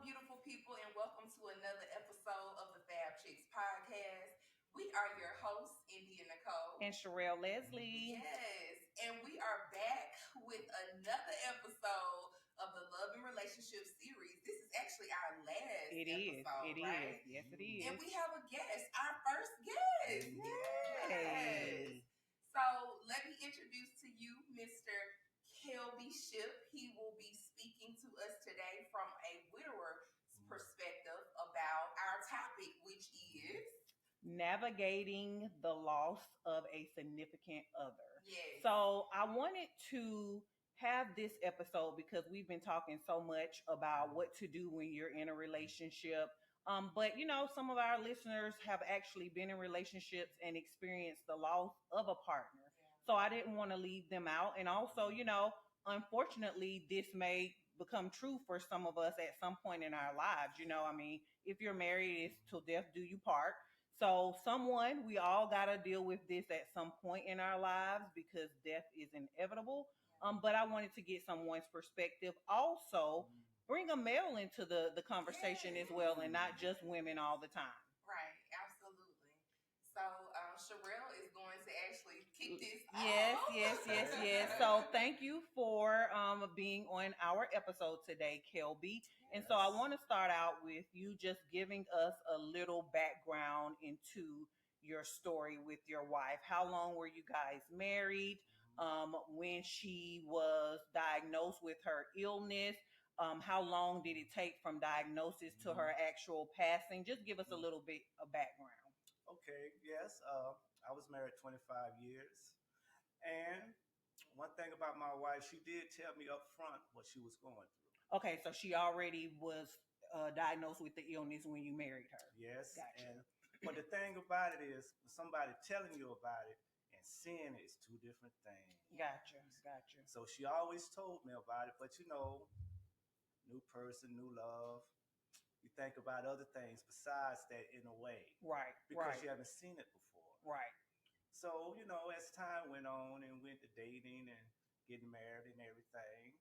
beautiful people, and welcome to another episode of the Fab Chicks podcast. We are your hosts, Indy and Nicole. And Sherelle Leslie. Yes, and we are back with another episode of the Love and Relationship series. This is actually our last episode, right? Yes, it is. And we have a guest, our first guest. Yes. So let me introduce to you Mr. Kelby Shipp. He will be speaking to us today from a widower's perspective about our topic, which is navigating the loss of a significant other. Yes. So I wanted to have this episode because we've been talking so much about what to do when you're in a relationship. But some of our listeners have actually been in relationships and experienced the loss of a partner. Yeah. So I didn't want to leave them out. And also, unfortunately, this may become true for some of us at some point in our lives. If you're married, it's till death do you part. So we all got to deal with this at some point in our lives because death is inevitable. But I wanted to get someone's perspective. Also, bring a male into the conversation as well, and not just women all the time. Right, absolutely. So Sherelle is going to actually kick this off. Yes. So thank you for being on our episode today, Kelby. Yes. And so I want to start out with you just giving us a little background into your story with your wife. How long were you guys married? When she was diagnosed with her illness? How long did it take from diagnosis to her actual passing? Just give us a little bit of background. Okay, yes. I was married 25 years. And one thing about my wife, she did tell me up front what she was going through. Okay, so she already was diagnosed with the illness when you married her. Yes. Gotcha. But the thing about it is, somebody telling you about it and seeing it is two different things. Gotcha. So she always told me about it, but new person, new love. You think about other things besides that in a way. Right. Because you haven't seen it before. Right. So, as time went on and went to dating and getting married and everything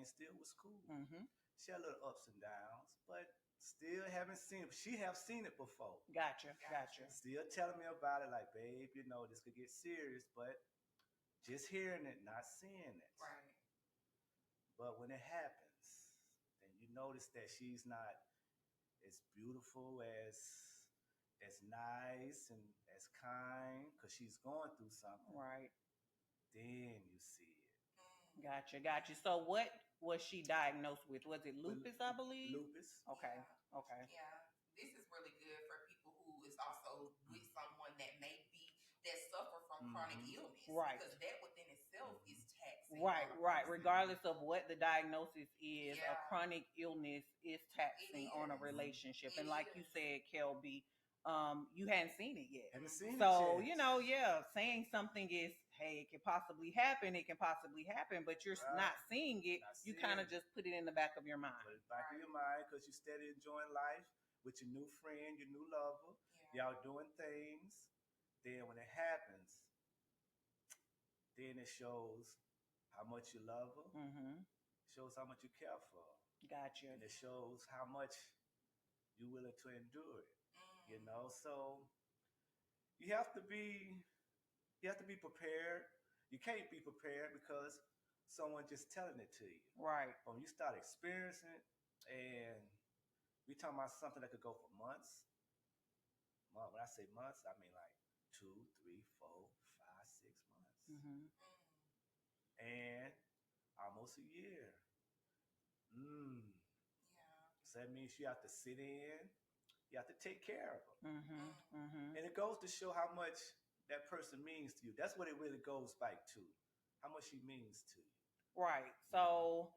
still was cool. Mm-hmm. She had little ups and downs, but still haven't seen it. She have seen it before. Gotcha. Still telling me about it like, babe, this could get serious, but just hearing it, not seeing it. Right. But when it happens, then you notice that she's not as beautiful, as nice, and as kind, because she's going through something. Right. Then you see it. Gotcha. So what was she diagnosed with? Was it lupus, I believe? Lupus. Okay. Yeah. This is really good for people who is also with someone that suffer from chronic illness. Right. Because that within itself is taxing. Right. Regardless of what the diagnosis is, Yeah. a chronic illness is taxing on a relationship. And like you said, Kelby, you hadn't seen it yet. Haven't seen so, it yet. saying something is, hey, it can possibly happen, but you're not seeing it. You kind of just put it in the back of your mind. Put it in the back of your mind because you're steady enjoying life with your new friend, your new lover. Yeah. Y'all doing things. Then when it happens, then it shows how much you love her. Mm-hmm. It shows how much you care for her. Gotcha. And it shows how much you're willing to endure it. So you have to be prepared. You can't be prepared because someone just telling it to you. Right. When you start experiencing it, and we talking about something that could go for months. When I say months, I mean like 2, 3, 4, 5, 6 months. Mm-hmm. And almost a year. Yeah. So that means you have to sit in. You have to take care of them. Mm-hmm. And it goes to show how much that person means to you. That's what it really goes back to. How much she means to you. Right. So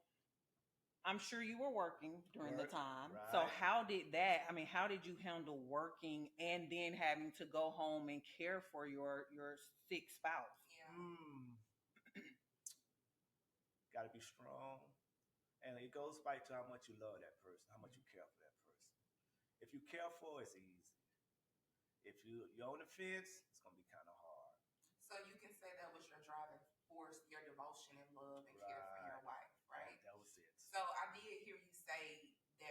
I'm sure you were working during the time. Right. So how did you handle working and then having to go home and care for your sick spouse? Yeah. Got to be strong. And it goes back to how much you love that person, how much you care for that person. If you care for, it's easy. If you're on the fence, it's going to be kind of hard. So you can say that was your driving force, your devotion and love and care for your wife, right? That was it. So I did hear you say that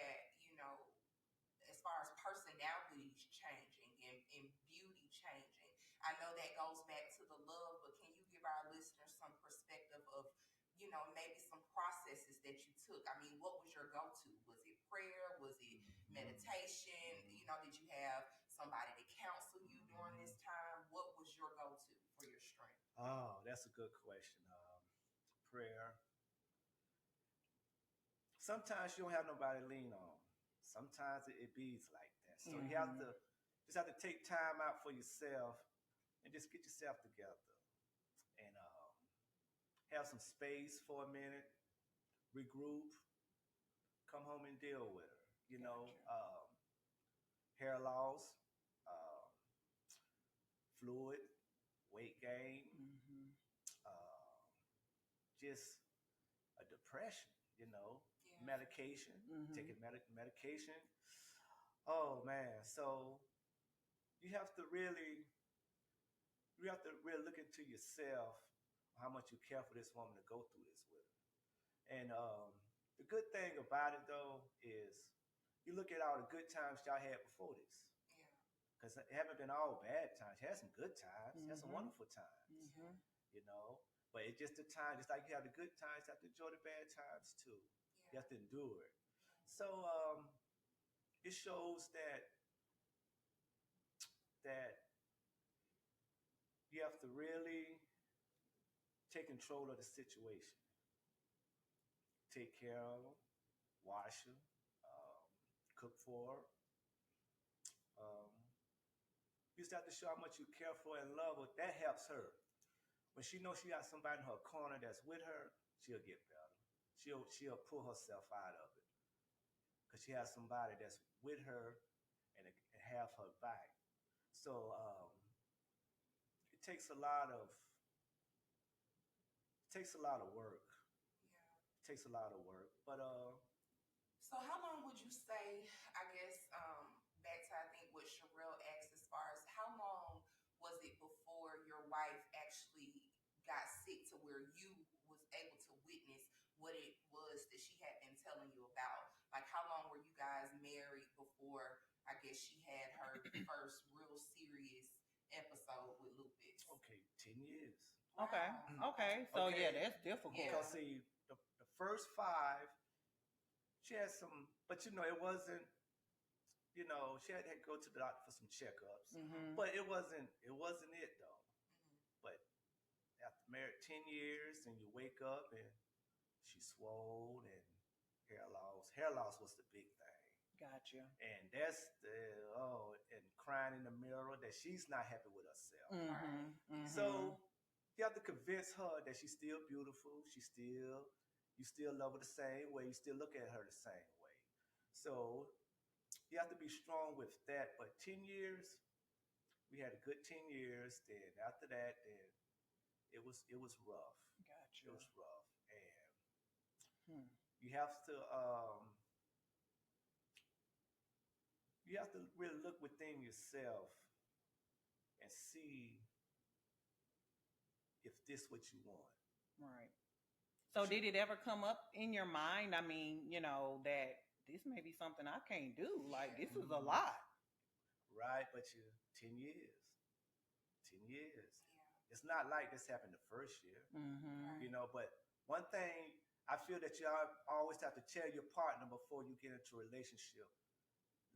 maybe some processes that you took. I mean, what was your go-to? Was it prayer? Was it meditation? Did you have somebody to counsel you during this time? What was your go-to for your strength? Oh, that's a good question. Prayer. Sometimes you don't have nobody to lean on. Sometimes it bees like that. So you have to just have to take time out for yourself and just get yourself together and have some space for a minute, regroup, come home and deal with her. Hair loss, um, fluid, weight gain, uh, just a depression, medication, taking medication. Oh man, so you have to really, you have to really look into yourself how much you care for this woman to go through this with her. And the good thing about it though is you look at all the good times y'all had before this. Yeah. Because it haven't been all bad times. You had some good times. You had some wonderful times. But it's just the time, just like you have the good times, you have to enjoy the bad times too. You have to endure it. So it shows that you have to really take control of the situation. Take care of them, wash them, cook for her. You just have to show how much you care for and love her. That helps her. When she knows she got somebody in her corner that's with her, she'll get better. She'll pull herself out of it because she has somebody that's with her and have her back. So it takes a lot of work. Yeah. It takes a lot of work, but So how long would you say, I guess, back to I think what Sherelle asked as far as how long was it before your wife actually got sick to where you was able to witness what it was that she had been telling you about? Like how long were you guys married before I guess she had her first real serious episode with lupus? okay, 10 years. Okay. Wow. Okay. So Okay. yeah, that's difficult. Yeah. Because see, the first 5, she had some, but it wasn't. She had to go to the doctor for some checkups, but it wasn't it though. But after married 10 years, and you wake up and she's swole and hair loss. Hair loss was the big thing. Gotcha. And that's and crying in the mirror that she's not happy with herself. So you have to convince her that she's still beautiful. You still love her the same way. You still look at her the same way. So you have to be strong with that. But 10 years, we had a good 10 years. Then after that, then it was rough. Gotcha. It was rough, and you have to really look within yourself and see if this what you want. Right. So did it ever come up in your mind? I mean, that this may be something I can't do. Like this is a lot. Right, but 10 years. 10 years. Yeah. It's not like this happened the first year. Right. But one thing I feel that you always have to tell your partner before you get into a relationship.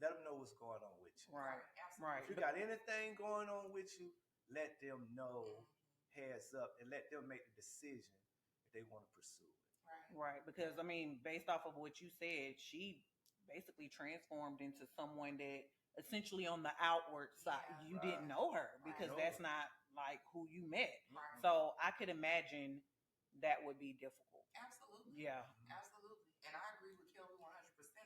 Let them know what's going on with you. Right. Absolutely. Right. If you got anything going on with you, let them know heads up and let them make the decision if they want to pursue it. Right. Because I mean, based off of what you said, she basically transformed into someone that essentially on the outward side, you didn't know her because that's not like who you met. Right. So I could imagine that would be difficult. Absolutely. Yeah. Absolutely. And I agree with Kelby 100%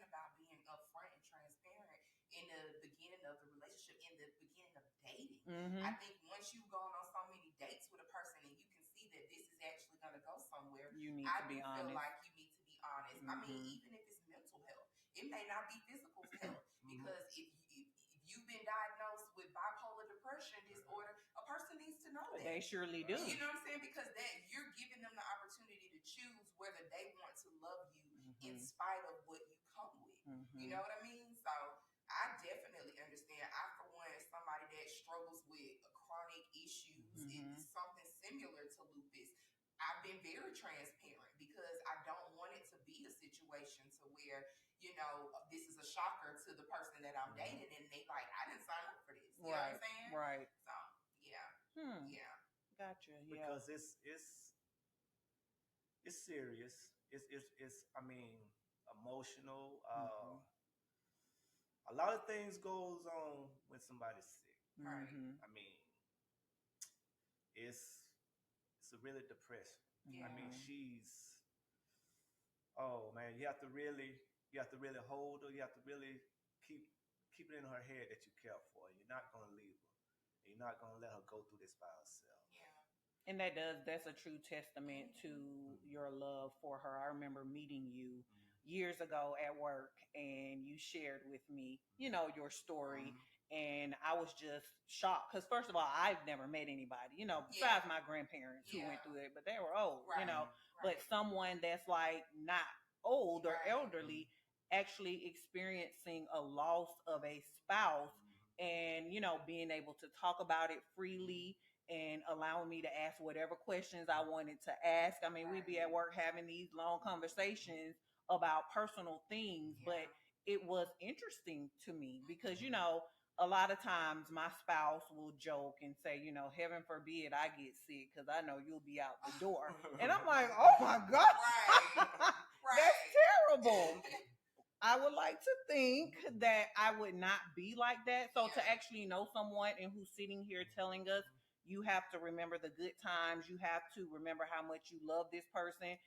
about being upfront and transparent in the beginning of the relationship, in the beginning of dating. I think once you've gone on so many dates with a person and you can see that this is actually going to go somewhere, you need to be honest. feel like you need to be honest. I mean, even if it's mental health, it may not be physical health because if you've been diagnosed with bipolar depression disorder, a person needs to know that. They surely do. You know what I'm saying? Because that you're giving them the opportunity to choose whether they want to love you in spite of what you come with. You know what I mean? So I definitely understand. I, for one, as somebody that struggles with chronic issues, it's something similar to lupus. I've been very transparent situation to where, this is a shocker to the person that I'm dating, and they like, I didn't sign up for this. You know what I'm saying? Right. So yeah. Yeah. Gotcha. Yeah. Because it's serious. It's I mean emotional. A lot of things goes on when somebody's sick. Right. I mean, it's a really depression. Yeah. I mean, she's oh man, you have to really hold her. You have to really keep it in her head that you care for her. You're not gonna leave her. You're not gonna let her go through this by herself. Yeah. And that's a true testament to your love for her. I remember meeting you years ago at work, and you shared with me, your story. And I was just shocked because, first of all, I've never met anybody, besides my grandparents who went through it, but they were old, Right. But someone that's like not old or Right. elderly actually experiencing a loss of a spouse and, being able to talk about it freely and allowing me to ask whatever questions I wanted to ask. I mean, we'd be at work having these long conversations about personal things, but it was interesting to me because, a lot of times my spouse will joke and say, heaven forbid I get sick because I know you'll be out the door. And I'm like, oh my God, that's terrible. I would like to think that I would not be like that. So to actually know someone and who's sitting here telling us, you have to remember the good times. You have to remember how much you love this person.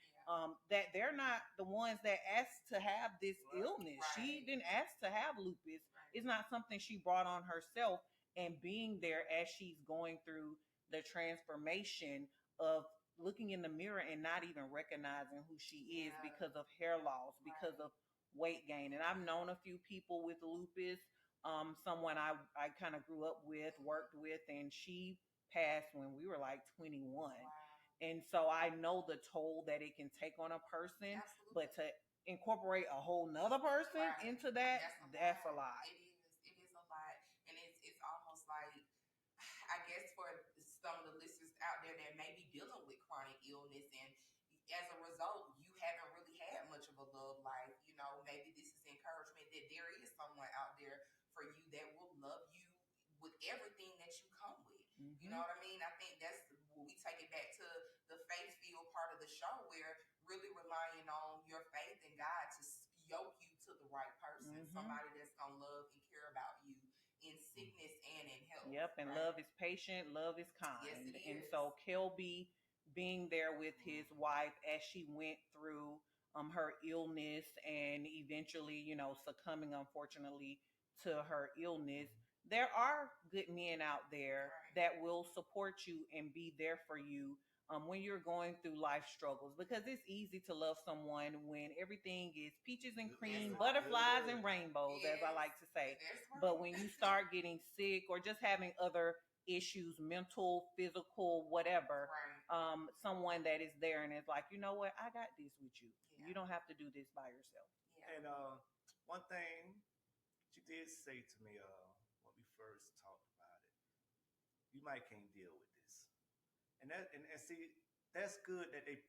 That they're not the ones that asked to have this illness. She didn't ask to have lupus. It's not something she brought on herself. And being there as she's going through the transformation of looking in the mirror and not even recognizing who she is because of hair loss, because of weight gain. And I've known a few people with lupus. Someone I kind of grew up with, worked with, and she passed when we were like 21. Wow. And so I know the toll that it can take on a person. Absolutely. But to incorporate a whole nother person into that's a lot. It is a lot. And it's almost like, I guess for some of the listeners out there that may be dealing with chronic illness, and as a result, you haven't really had much of a love life. Maybe this is encouragement that there is someone out there for you that will love you with everything that you come with. You know what I mean? I think that's when we take it back to the faith field part of the show, where really relying on your faith in God to yoke you to the right person, somebody that's going to love and care about you in sickness and in health. Yep, and love is patient, love is kind. Yes, it is. And so Kelby being there with his wife as she went through her illness and eventually, succumbing unfortunately to her illness. There are good men out there that will support you and be there for you when you're going through life struggles, because it's easy to love someone when everything is peaches and cream, butterflies and rainbows, as I like to say. But when you start getting sick or just having other issues, mental, physical, whatever, someone that is there and is like, you know what, I got this with you. You don't have to do this by yourself. And one thing she did say to me when we first talked about it, you might can't deal with this. And see, that's good that they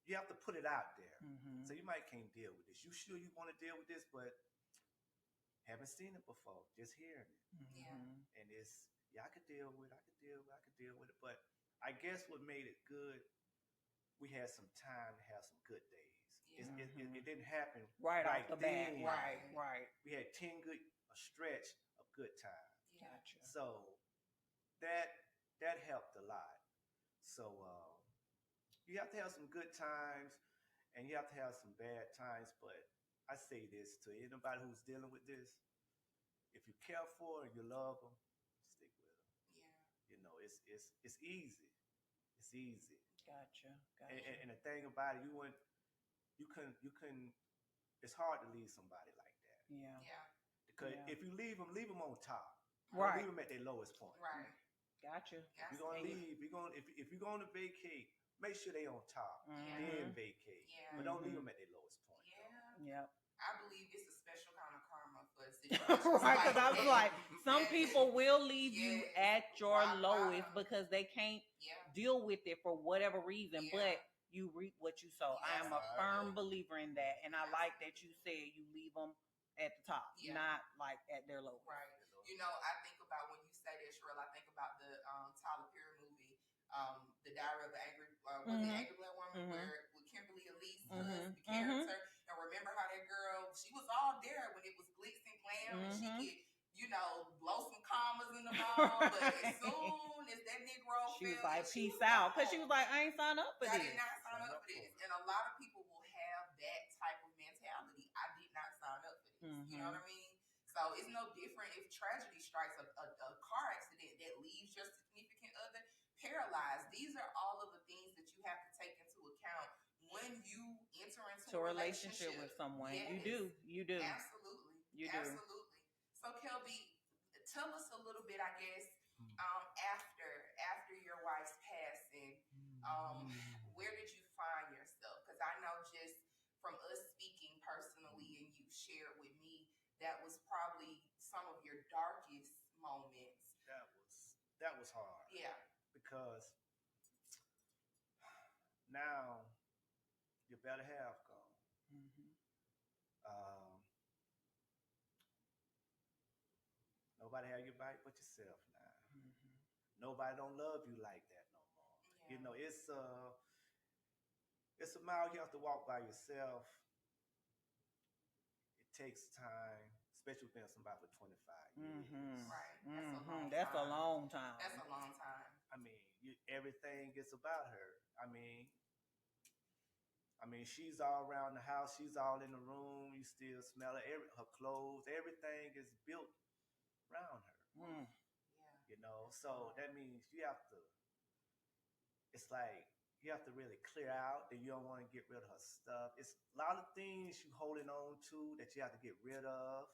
you have to put it out there. So you might can't deal with this. You sure you want to deal with this, but haven't seen it before, just hearing it. And it's, I could deal with it. But I guess what made it good, we had some time to have some good days. It didn't happen right off the bat. Right. We had 10 good, a stretch of good times. Gotcha. So that helped a lot. So you have to have some good times and you have to have some bad times. But I say this to anybody who's dealing with this: if you care for and you love them, stick with them. It's easy. It's easy. Gotcha. And the thing about it, you couldn't. It's hard to leave somebody like that. Yeah. Because if you leave them on top. Right. Leave them at their lowest point. Right. Gotcha. If you're gonna leave, if you're going to vacate, make sure they on top. Then vacate. But don't leave them at their lowest point. Yep. I believe it's a special kind of karma for situations. Right, because I was like, some people will leave you at your lowest because they can't deal with it for whatever reason. But you reap what you sow. I am a firm believer in that, and I like that you said you leave them at the top, not like at their lowest. Right. You know, I think about when you say that, Cheryl, I think about the Tyler Perry movie, The Diary of the Angry, the Angry Black Woman, where with Kimberly Elise was the character. And remember how that girl, she was all there when it was glitz and glam, and she could, you know, blow some commas in the ball, but as soon as that Negro she was fell, like, peace out, because she was like, I ain't signed up for this. I did not sign up for this. And a lot of people will have that type of mentality. I did not sign up for this. You know what I mean? So it's no different if tragedy strikes a car accident that leaves your significant other paralyzed. These are all of the things that you have to take into account when you enter into a relationship with someone. Yes. You do. Absolutely. You do. Absolutely. So Kelby, tell us a little bit, I guess, after your wife's passing, where did you find yourself? Because I know just from us speaking personally, and you shared with me, that was probably some of your darkest moments. That was hard. Yeah. Because now your better half gone. Nobody have your back but yourself now. Nobody don't love you like that no more. Yeah. You know, it's a mile you have to walk by yourself. It takes time, especially being somebody for 25 years. Right. That's a long time. That's a long time. I mean, everything is about her. I mean, she's all around the house. She's all in the room. You still smell her. Her clothes, everything is built around her. Yeah. You know, so that means you have to. It's like you have to really clear out that you don't want to get rid of her stuff. It's a lot of things you holding on to that you have to get rid of.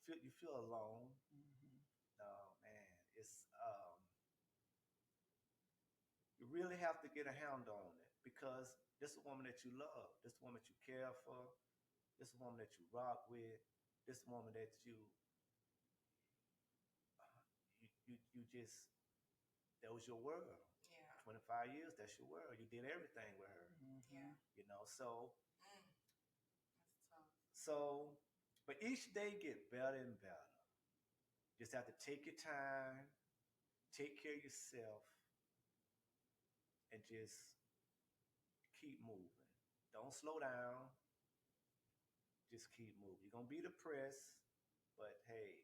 You feel alone. Oh man, it's you really have to get a handle on it, because this is a woman that you love, this is a woman that you care for, this is a woman that you rock with, this is a woman that you just, that was your world. Yeah. 25 years, that's your world. You did everything with her. Yeah. You know, so that's tough. So but each day get better and better. Just have to take your time, take care of yourself, and just keep moving. Don't slow down. Just keep moving. You're gonna be depressed, but hey,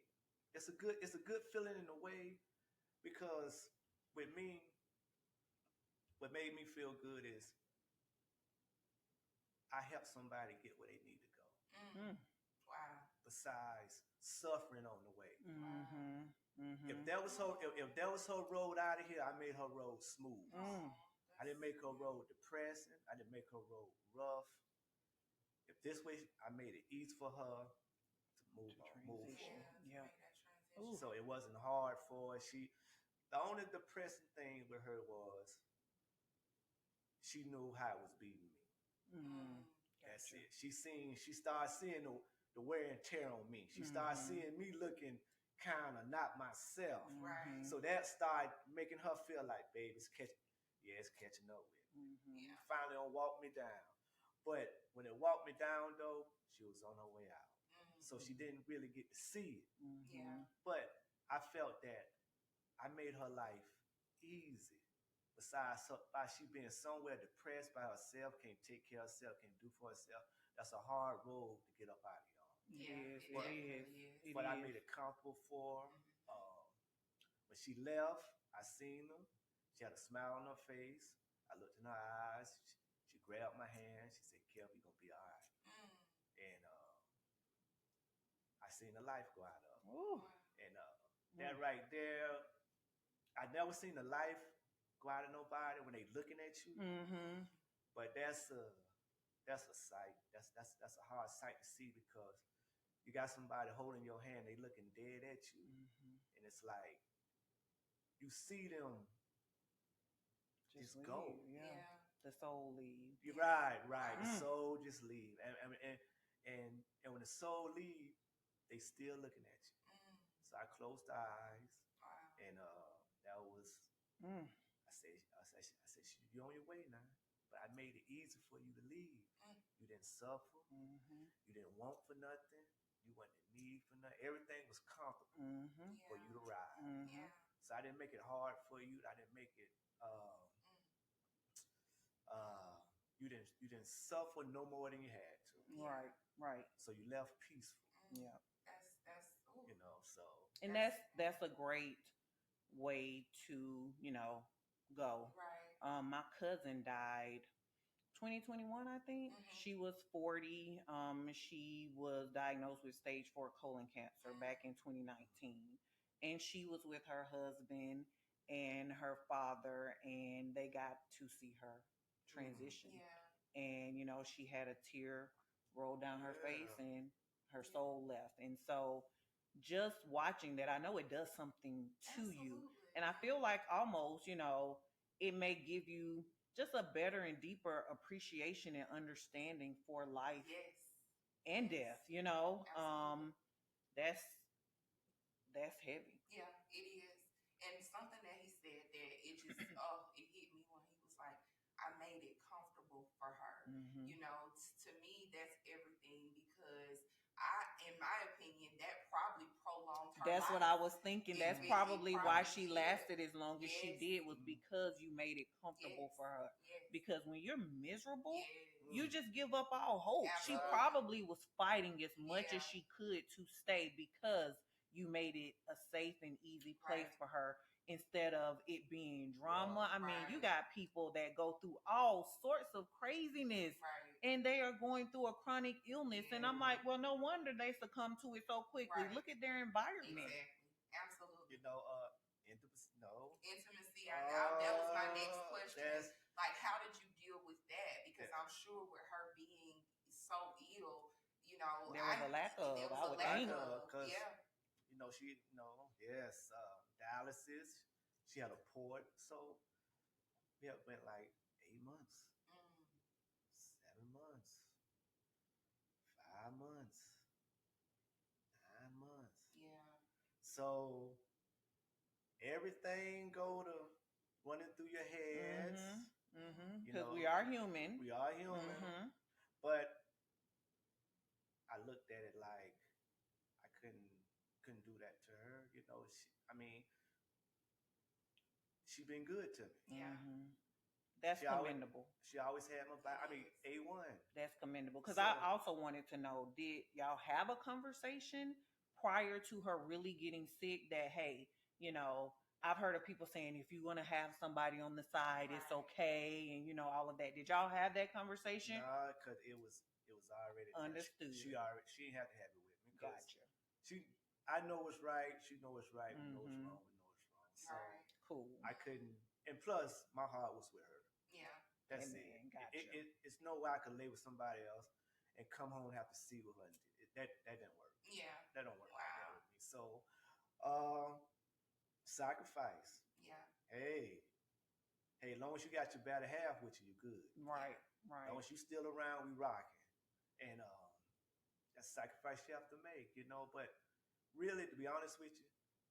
it's a good feeling in a way, because with me, what made me feel good is I helped somebody get where they need to go. Wow. Besides suffering on the way. Wow. If that was her road out of here, I made her road smooth. I didn't make her road depressing. I didn't make her road rough. If this way, I made it easy for her to move on. Yeah. So it wasn't hard for her. The only depressing thing with her was she knew how it was beating me. That's it. She started seeing the wear and tear on me. She started seeing me looking kind of not myself. Right. So that started making her feel like, baby, it's catching up with me. Yeah. Finally, it walked me down. But when it walked me down, though, she was on her way out. So she didn't really get to see it. Yeah. But I felt that I made her life easy. Besides, by she being somewhere depressed by herself, can't take care of herself, can't do for herself, that's a hard road to get up out of, y'all. Yeah, it is. But I made it comfortable for her. When she left, I seen her. She had a smile on her face. I looked in her eyes. She grabbed my hand. She said, "Kelby, you're gonna be all right." And I seen the life go out of her. And that right there, I never seen the life go out of nobody when they looking at you. But that's a sight. That's a hard sight to see, because you got somebody holding your hand, they looking dead at you, and it's like you see them just go. Yeah. The soul leave. You're right. The soul just leave, and when the soul leave, they still looking at you. So I closed the eyes, and that was. I said, You're on your way now. But I made it easy for you to leave. You didn't suffer. You didn't want for nothing. You wasn't in need for nothing. Everything was comfortable for you to ride. Yeah. So I didn't make it hard for you. I didn't make it. You didn't suffer no more than you had to. Right. Right. So you left peaceful. Yeah. That's you know. So and that's a great way to go. right. My cousin died 2021, I think. She was 40. She was diagnosed with stage 4 colon cancer back in 2019, and she was with her husband and her father, and they got to see her transition. Yeah. And she had a tear roll down her face, and her Yeah. soul left. And so just watching that, I know it does something to you. And I feel like almost, it may give you just a better and deeper appreciation and understanding for life and death. Absolutely. That's heavy. Yeah, it is. And something that he said that it just it hit me when he was like, I made it comfortable for her. To me that's everything, because in my opinion, that probably prolonged her That's life. what I was thinking. That's probably why she did. lasted as long as she did, was because you made it comfortable for her. Because when you're miserable, you just give up all hope. Absolutely. She probably was fighting as much as she could to stay, because you made it a safe and easy place for her, instead of it being drama. I mean, you got people that go through all sorts of craziness, and they are going through a chronic illness. And I'm like, well, no wonder they succumb to it so quickly. Look at their environment. Exactly. Absolutely. Intimacy. No. Intimacy. That was my next question. Like, how did you deal with that? Because I'm sure with her being so ill, there was a lack of. There was a lack of. Because she dialysis. She had a port, so we went like 8 months, 7 months, 5 months, 9 months. Yeah. So everything go to running through your heads. Because we are human. We are human. But I looked at it like I couldn't do that to her. She been good to me. Yeah. That's commendable. She always had my back. A1. That's commendable. Because I also wanted to know, did y'all have a conversation prior to her really getting sick that, hey, I've heard of people saying if you want to have somebody on the side, it's okay, and all of that. Did y'all have that conversation? Nah, because it was already understood. She didn't have to have it with me. Gotcha. I know what's right. She know what's right. We know what's wrong. We know what's wrong. So cool. I couldn't. And plus, my heart was with her. Yeah. That's it. Gotcha. It's no way I could lay with somebody else and come home and have to see with her. That didn't work. Yeah. That don't work like that with me. So, sacrifice. Yeah. Hey, as long as you got your better half with you, you're good. Right. As long as you still around, we rocking. And that's a sacrifice you have to make, But really, to be honest with you,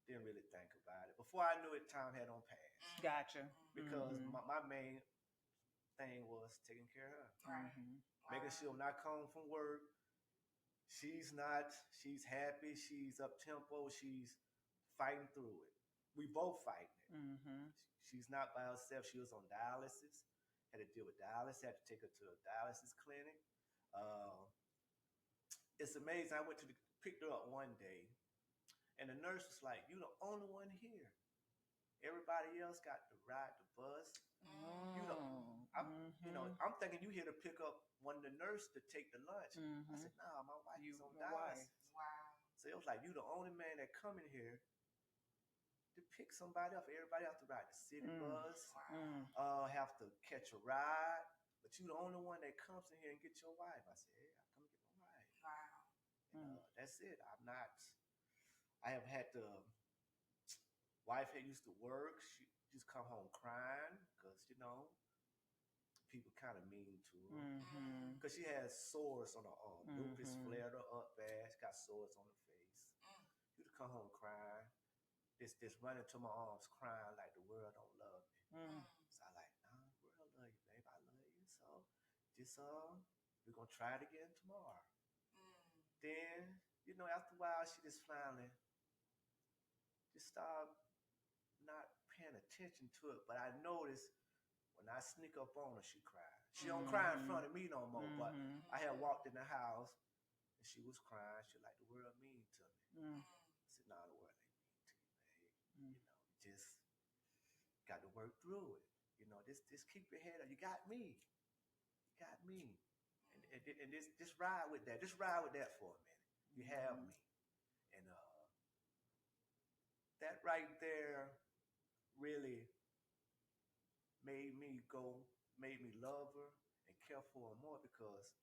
didn't really think about it. Before I knew it, time had on passed. Gotcha. Because my main thing was taking care of her. Right. Making sure when I come from work, she's happy, she's up tempo, she's fighting through it. We both fighting it. She's not by herself. She was on dialysis. Had to deal with dialysis. Had to take her to a dialysis clinic. It's amazing. I picked her up one day, and the nurse was like, "You the only one here. Everybody else got to ride the bus. I'm thinking you here to pick up one of the nurses to take the lunch." I said, "Nah, my wife is on dialysis." Wow. So it was like, you the only man that come in here to pick somebody up. Everybody have to ride the city bus, have to catch a ride, but you the only one that comes in here and get your wife. I said, "Hey, I come and get my wife." Wow. And, that's it. I have had to. Wife had used to work. She just come home crying because people kind of mean to her because she has sores on her arm. Lupus flared her up bad. She got sores on her face. She would come home crying. This running to my arms, crying like the world don't love me. So I like, nah, the world just we're gonna try it again tomorrow. Then, after a while, she just finally just started not paying attention to it. But I noticed when I sneak up on her, she cried. She don't cry in front of me no more. But I had walked in the house and she was crying. She like, the world mean to me. I said, no, the world ain't mean to you, babe. Just got to work through it. Just keep your head up. You got me. You got me. And just ride with that. Just ride with that for a minute. You have me. And that right there really made me love her and care for her more, because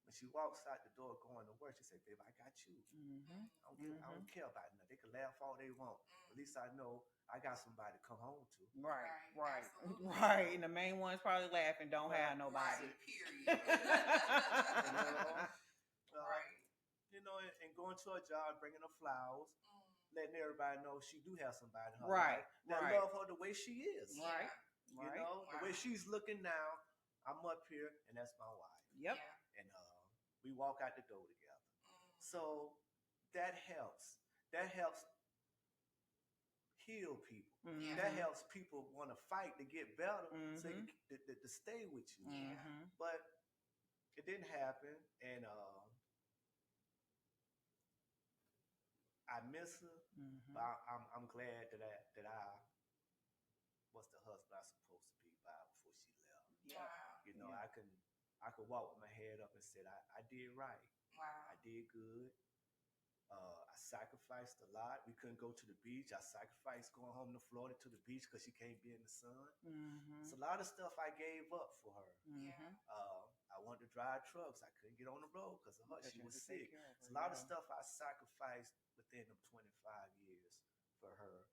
when she walks out the door going to work, she said, babe, I got you. I don't care about nothing. They can laugh all they want. At least I know I got somebody to come home to. Right. And the main one's probably laughing, don't have nobody. Right, period. And going to her job, bringing her flowers, letting everybody know she do have somebody in her life that love her the way she is. Right. The way she's looking now, I'm up here, and that's my wife. Yep. And we walk out the door together. So that helps. That helps heal people. That helps people want to fight to get better, so to stay with you. But it didn't happen, and I miss her. But I'm glad that I was the husband I was supposed to be by before she left. I could walk with my head up and said I did right. I did good. I sacrificed a lot. We couldn't go to the beach. I sacrificed going home to Florida to the beach because she can't be in the sun. It's a lot of stuff I gave up for her. I wanted to drive trucks. I couldn't get on the road because of her. She was sick. It's a lot of stuff I sacrificed within them 25 years for her.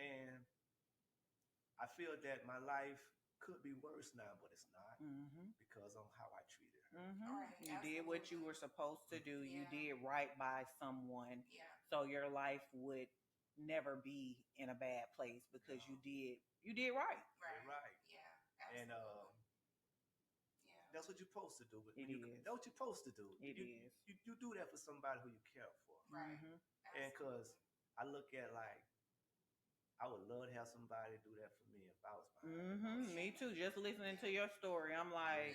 And I feel that my life could be worse now, but it's not, because of how I treated her. You did what you were supposed to do. You did right by someone. So your life would never be in a bad place because you did right. Right. Yeah. And that's what you're supposed to do. That's what you're supposed to do. You do that for somebody who you care for. Right. And because I look at I would love to have somebody do that for me if I was behind. Me too. Just listening to your story, I'm like,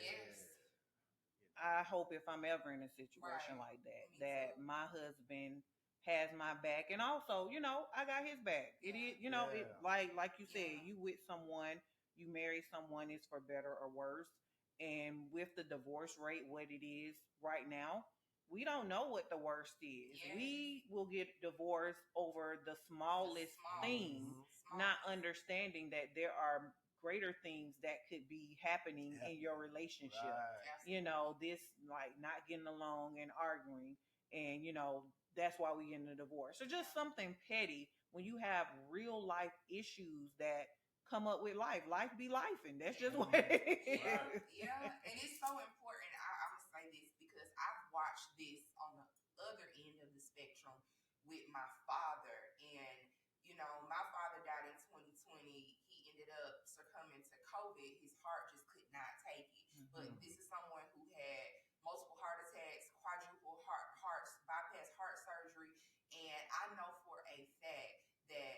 I hope if I'm ever in a situation like that my husband has my back, and also, I got his back. It is, it, like you said, you with someone, you marry someone, it's for better or worse. And with the divorce rate, what it is right now, we don't know what the worst is. We will get divorced over the smallest thing, not understanding that there are greater things that could be happening in your relationship. This like not getting along and arguing, and that's why we get in a divorce. So just something petty when you have real life issues that come up with life. Life be life, and that's just what it is. And it's so important. I'm gonna say this because I've watched this on the other end of the spectrum with my father, and my father died in 2020. He ended up succumbing to COVID. His heart just could not take it. But this is someone who had multiple heart attacks, quadruple hearts, bypass heart surgery, and I know for a fact that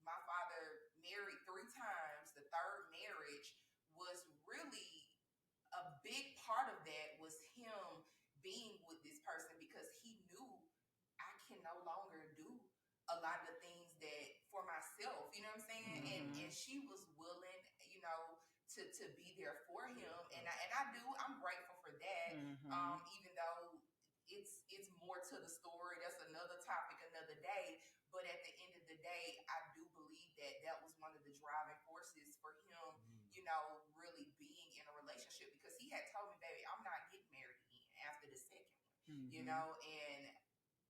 my father married 3 times. The third marriage was really a big part of that was him being with this person because he knew I can no longer do a lot of the things that for myself, you know what I'm saying? And she was willing, to be there for him. And I'm grateful for that. Even though it's more to the story. That's another topic, another day. But at the end of the day, I do believe that was one of the driving forces for him, really being in a relationship, because he had told me, baby, I'm not getting married again after the second one, and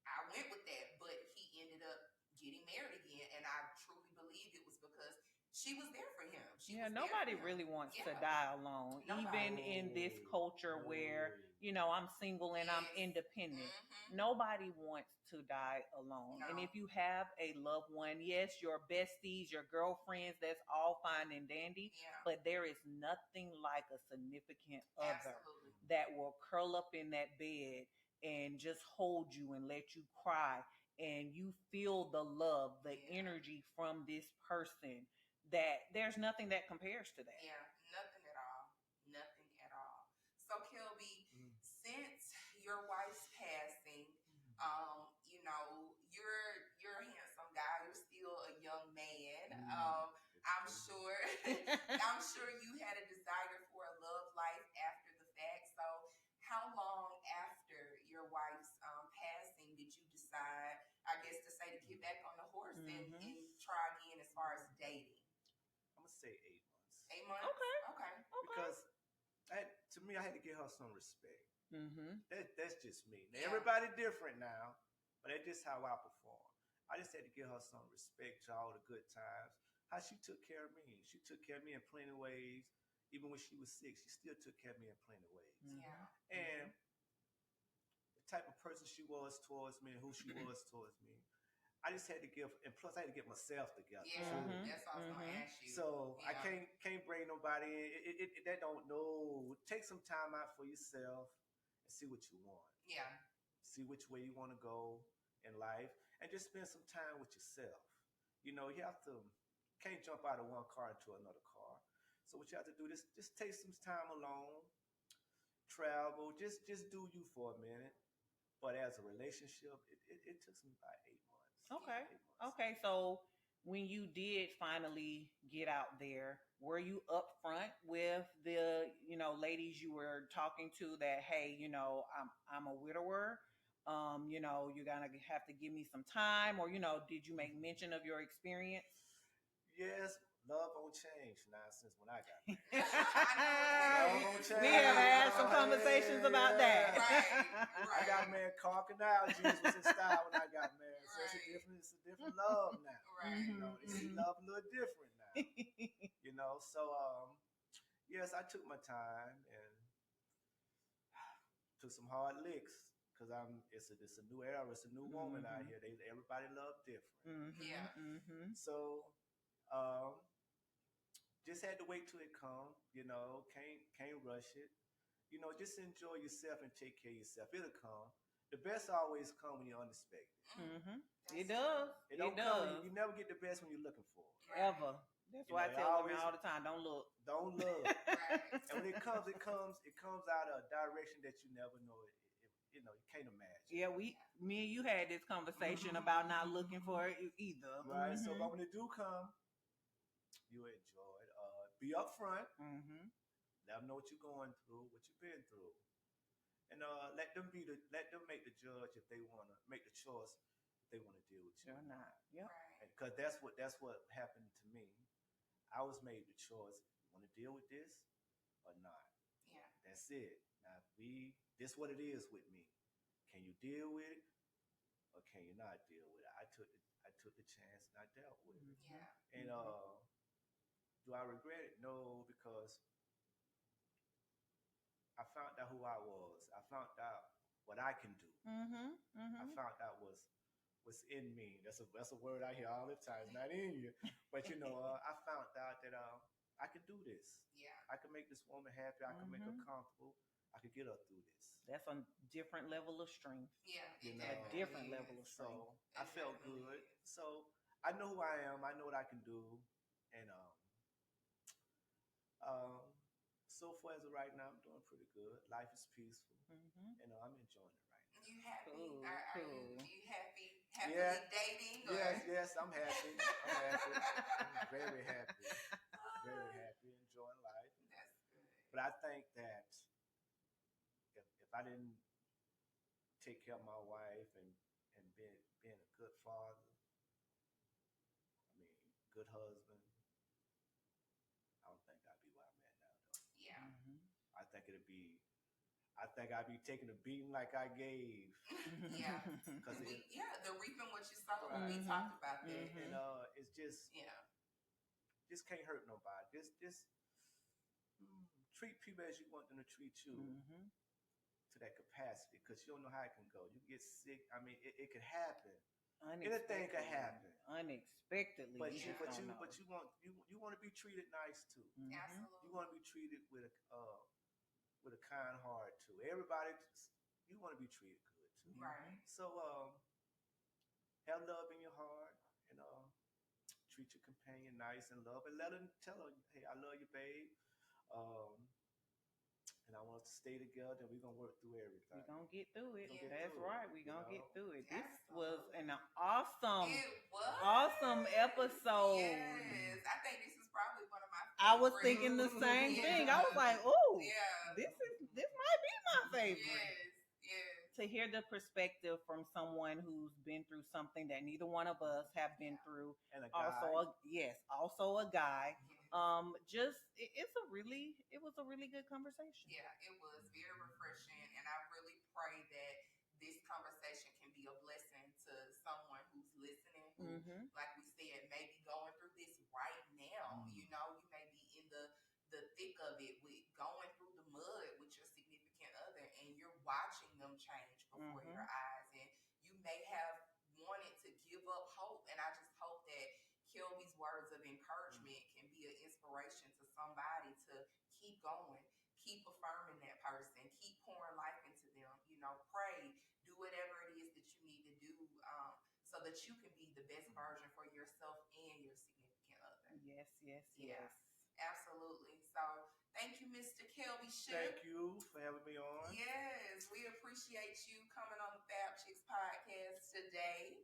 I went with that, but he ended up getting married again. And I truly believe it was because she was there for him. She Yeah, was there nobody for him. really wants to Yeah. die alone. Nobody. Even in this culture where, you know, I'm single and I'm Yes. independent. Mhm. Nobody wants to die alone. No. And if you have a loved one, yes, your besties, your girlfriends, that's all fine and dandy. Yeah. But there is nothing like a significant other Absolutely. that will curl up in that bed and just hold you and let you cry. And you feel the love, the Yeah. energy from this person, that there's nothing that compares to that. Yeah, nothing at all. Nothing at all. So Kelby, since your wife's passing, you know, you're a handsome guy. You're still a young man. I'm sure I'm sure you had a desire for a love life after the fact. So how long after your wife's passing did you decide, I guess, to say to get back on the horse and try again as far as dating? I'm gonna say 8 months. 8 months. Okay. Okay. Because to me, I had to give her some respect. Mm-hmm. That's just me. Now, Yeah. everybody different now, but that's just how I perform. I just had to give her some respect to all the good times. How she took care of me. She took care of me in plenty of ways. Even when she was sick, she still took care of me in plenty of ways. Yeah. And the type of person she was towards me and who she was towards me, I just had to give, and plus I had to get myself together. Yeah, too. that's what I was gonna ask you. So I Yeah. can't bring nobody in. That don't know. Take some time out for yourself and see what you want. Yeah. See which way you want to go in life, and just spend some time with yourself. You know, you have to can't jump out of one car into another car. So what you have to do is just take some time alone, travel, just do you for a minute. But as a relationship, it took me about 8 months. Okay. 8 months. Okay. So when you did finally get out there, were you upfront with the, you know, ladies you were talking to that, hey, you know, I'm a widower. You know, you're gonna have to give me some time, or, you know, did you make mention of your experience? Yes, love won't change now since when I got married. Love won't change. We have had some conversations about that. I got married. Crocodiles was in style when I got married. So it's a different love now. Right. You know, they see love a little different now. You know, so yes, I took my time and took some hard licks because it's a new era. It's a new woman out here. Everybody love different. Yeah. So just had to wait till it come. You know, can't rush it. You know, just enjoy yourself and take care of yourself. It'll come. The best always come when you're unexpected. It does. It don't come. You never get the best when you're looking for it. Ever. That's why I tell women all the time, don't look. Don't look. Right. And when it comes out of a direction that you never know it. You know, you can't imagine. Yeah, me and you had this conversation about not looking for it either. Right. So, but when it do come, you enjoy it. Be upfront. Let them know what you're going through, what you've been through, and let them make the judge if they want to make the choice if they want to deal with you or not. Yep. Because that's what happened to me. I was made the choice. You want to deal with this or not? Yeah. That's it. Now this what it is with me. Can you deal with it or can you not deal with it? I took the chance and I dealt with it. Yeah. And do I regret it? No, because I found out who I was. I found out what I can do. I found out what's in me. That's a word I hear all the time. It's not in you, but you know, I found out that I can do this. Yeah. I can make this woman happy. I can make her comfortable. I can get her through this. That's a different level of strength. Yeah, a different level of strength. So I felt good. So I know who I am. I know what I can do, and so far as of right now, I'm doing pretty good. Life is peaceful, and I'm enjoying it right now. You happy? Cool, Are cool. you happy? Happily dating? Or? Yes, I'm happy. I'm very happy. Very happy, enjoying life. That's good. But I think that if I didn't take care of my wife and being a good father, good husband, I don't think I'd be where I'm at now, though. Yeah. I think I'd be taking a beating like I gave. Yeah. Because the reaping what you sow. Right. We talked about that. And it's just just can't hurt nobody. Just treat people as you want them to treat you Mm-hmm. to that capacity, because you don't know how it can go. You get sick. I mean, it could happen. Anything Unexpectedly. could happen. Unexpectedly. But You you, just but don't you, know. but you want to be treated nice too. Mm-hmm. You Absolutely. want to be treated with a kind heart too. Everybody, you want to be treated good too. Right. So have love in your heart, and treat your companion nice and love, and let her tell her, hey, I love you, babe. Um, and I want us to stay together, and we're gonna work through everything. We're gonna get through it. We're gonna get That's through right. it, We're you gonna get know. through it. This was Absolutely. an awesome, It was. awesome episode. Yes. I think this is probably one of my favorites. I was thinking the same thing. I was like, oh, yeah. this might be my favorite. Yes. Yes. To hear the perspective from someone who's been through something that neither one of us have been through. And a guy. Also a guy. Yes. It was a really good conversation. Yeah, it was very refreshing, and I really pray that this conversation can be a blessing to someone who's listening, who, Mm-hmm. like we said, may be going through this right now. Mm. You know, you may be in the thick of it, with going through the mud with your significant other, and you're watching them change before Mm-hmm. your eyes, and you may have wanted to give up hope. And I just hope that Kelby's words of encouragement can be an inspiration to somebody to keep going, keep affirming that person, keep pouring life into them. You know, pray, do whatever it is that you need to do, so that you can be the best version for yourself and your significant other. Yes, yes, Yeah. yes. Absolutely. So thank you, Mr. Kelby Shipp. Thank you for having me on. Yes, we appreciate you coming on the Fab Chicks podcast today.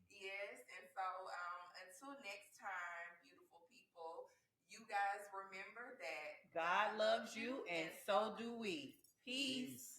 Yes, and so until next time, beautiful people, you guys remember that God loves you, and so do we. Peace.